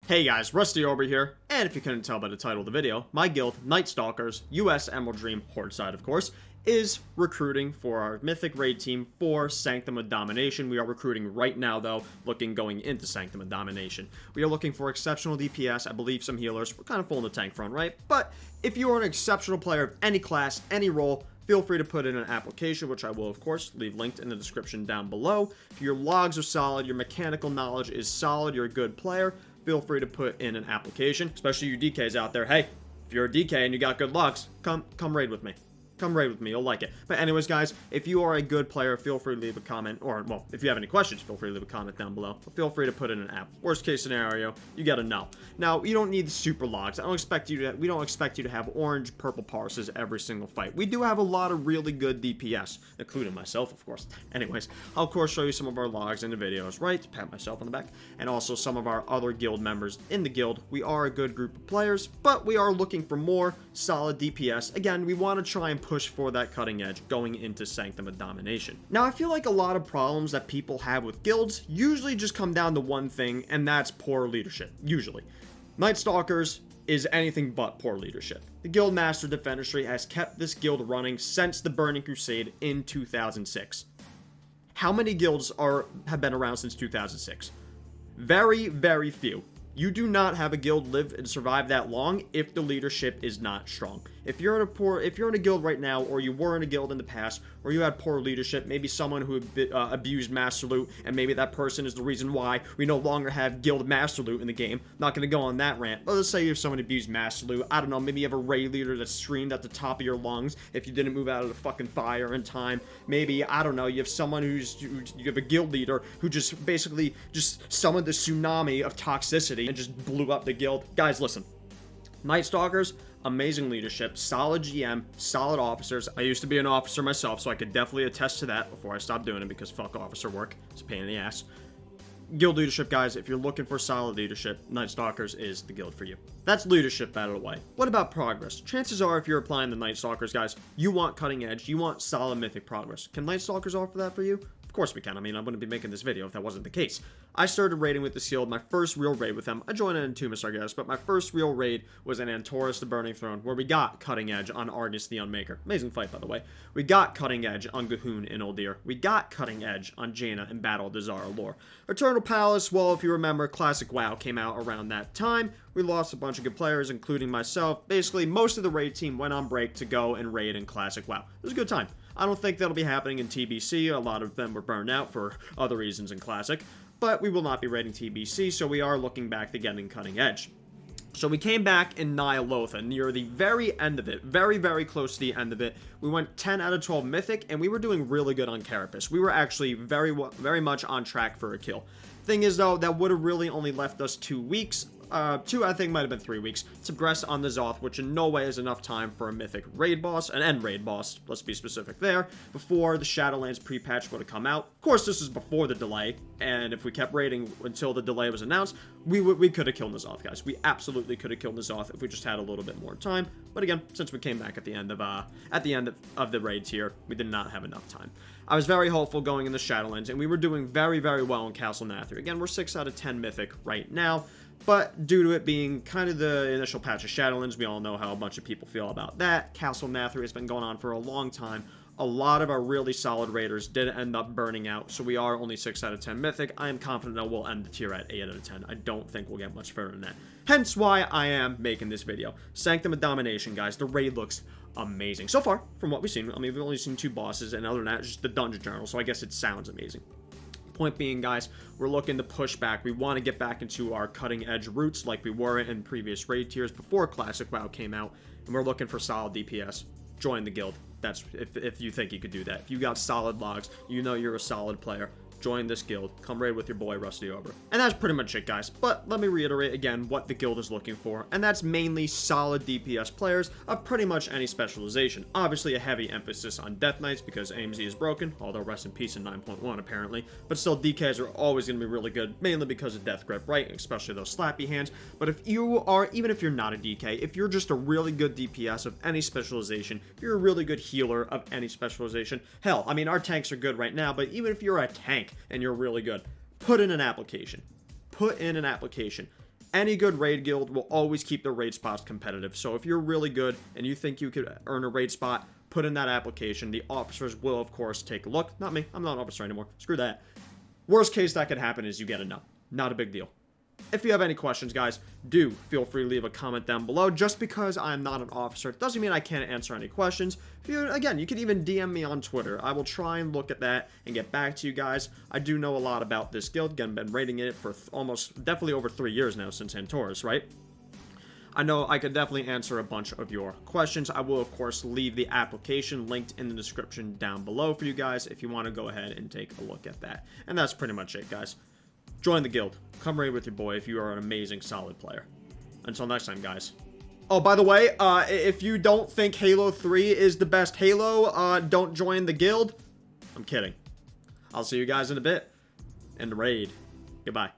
Hey guys, Rusty over here, and if you couldn't tell by the title of the video, my guild, Nightstalkers, US Emerald Dream, Horde side of course, is recruiting for our Mythic Raid team for Sanctum of Domination. We are recruiting right now though, going into Sanctum of Domination. We are looking for exceptional DPS, I believe some healers. We're kind of full in the tank front, right? But if you are an exceptional player of any class, any role, feel free to put in an application, which I will, of course, leave linked in the description down below. If your logs are solid, your mechanical knowledge is solid, you're a good player, feel free to put in an application, especially you DKs out there. Hey, if you're a DK and you got good logs, come raid with me. Come raid with me, you'll like it. But anyways, guys, if you are a good player, feel free to leave a comment, or, well, if you have any questions, feel free to leave a comment down below. But feel free to put in an app. Worst case scenario, you gotta know. Now, you don't need super logs. We don't expect you to have orange, purple parses every single fight. We do have a lot of really good DPS, including myself, of course. Anyways, I'll, of course, show you some of our logs in the videos, right? To pat myself on the back. And also some of our other guild members in the guild. We are a good group of players, but we are looking for more solid DPS. Again, we want to try and push for that cutting edge going into Sanctum of Domination. Now, I feel like a lot of problems that people have with guilds usually just come down to one thing, and that's poor leadership, usually. Nightstalkers is anything but poor leadership. The Guild Master Defenestrate has kept this guild running since the Burning Crusade in 2006. How many guilds have been around since 2006? Very, very few. You do not have a guild live and survive that long if the leadership is not strong. If you're in a guild right now, or you were in a guild in the past, or you had poor leadership, maybe someone who abused Master Loot, and maybe that person is the reason why we no longer have Guild Master Loot in the game. Not gonna go on that rant, but let's say if someone abused Master Loot, I don't know, maybe you have a raid leader that screamed at the top of your lungs if you didn't move out of the fucking fire in time. Maybe, I don't know, you have someone you have a guild leader who just basically just summoned the tsunami of toxicity and just blew up the guild. Guys, listen. Nightstalkers, amazing leadership, solid GM, solid officers. I used to be an officer myself, so I could definitely attest to that before I stopped doing it, because fuck officer work. It's a pain in the ass. Guild leadership, guys, if you're looking for solid leadership, Nightstalkers is the guild for you. That's leadership out of the way. What about progress? Chances are, if you're applying the Nightstalkers, guys, you want cutting edge, you want solid mythic progress. Can Nightstalkers offer that for you? Of course we can. I mean, I wouldn't be making this video if that wasn't the case. I started raiding with the guild, my first real raid with them. I joined in Tumus, I guess, but my first real raid was in Antorus the Burning Throne, where we got cutting edge on Argus the Unmaker. Amazing fight, by the way. We got cutting edge on Gahoon in Uldir. We got cutting edge on Jaina in Battle of the Zara lore. Eternal Palace, well, if you remember, Classic WoW came out around that time. We lost a bunch of good players, including myself. Basically, most of the raid team went on break to go and raid in Classic WoW. It was a good time. I don't think that'll be happening in TBC. A lot of them were burned out for other reasons in Classic. But we will not be raiding TBC, so we are looking back to getting cutting edge. So we came back in Nyalotha, near the very end of it, very, very close to the end of it. We went 10 out of 12 Mythic, and we were doing really good on Carapace. We were actually very much on track for a kill. Thing is, though, that would have really only left us 2 weeks. I think might have been 3 weeks, to progress on the Zoth, which in no way is enough time for a mythic raid boss, an end raid boss, let's be specific there, before the Shadowlands pre-patch would have come out. Of course, this is before the delay, and if we kept raiding until the delay was announced, we could have killed the Zoth, guys. We absolutely could have killed the Zoth if we just had a little bit more time, but again, since we came back at the end of the raid tier, we did not have enough time. I was very hopeful going in the Shadowlands, and we were doing very, very well in Castle Nathri. Again, we're 6 out of 10 Mythic right now, but due to it being kind of the initial patch of Shadowlands, we all know how a bunch of people feel about that. Castle Nathri has been going on for a long time. A lot of our really solid raiders did end up burning out, so we are only 6 out of 10 Mythic. I am confident that we'll end the tier at 8 out of 10. I don't think we'll get much further than that. Hence why I am making this video. Sanctum of Domination, guys. The raid looks amazing. So far, from what we've seen, I mean, we've only seen 2 bosses, and other than that, just the dungeon journal, so I guess it sounds amazing. Point being, guys, we're looking to push back. We want to get back into our cutting edge roots like we were in previous raid tiers before Classic WoW came out, and we're looking for solid DPS. Join the guild. That's if you think you could do that. If you got solid logs, you know you're a solid player, join this guild. Come raid with your boy Rusty over. And that's pretty much it, guys. But let me reiterate again what the guild is looking for, and that's mainly solid DPS players of pretty much any specialization. Obviously a heavy emphasis on Death Knights because AMZ is broken, although rest in peace in 9.1 apparently. But still, DKs are always going to be really good, mainly because of Death Grip, right? Especially those slappy hands. But if you are, even if you're not a DK, if you're just a really good DPS of any specialization, if you're a really good healer of any specialization, hell, I mean, our tanks are good right now, but even if you're a tank and you're really good, put in an application. Put in an application. Any good raid guild will always keep their raid spots competitive. So if you're really good and you think you could earn a raid spot, put in that application. The officers will, of course, take a look. Not me. I'm not an officer anymore. Screw that. Worst case that could happen is you get a no. Not a big deal. If you have any questions, guys, do feel free to leave a comment down below. Just because I'm not an officer doesn't mean I can't answer any questions. Again, you can even DM me on Twitter. I will try and look at that and get back to you guys. I do know a lot about this guild. Again, I've been raiding it for definitely over 3 years now since Santoris, right? I know I could definitely answer a bunch of your questions. I will, of course, leave the application linked in the description down below for you guys if you want to go ahead and take a look at that. And that's pretty much it, guys. Join the guild. Come raid with your boy if you are an amazing, solid player. Until next time, guys. Oh, by the way, if you don't think Halo 3 is the best Halo, don't join the guild. I'm kidding. I'll see you guys in a bit. In the raid. Goodbye.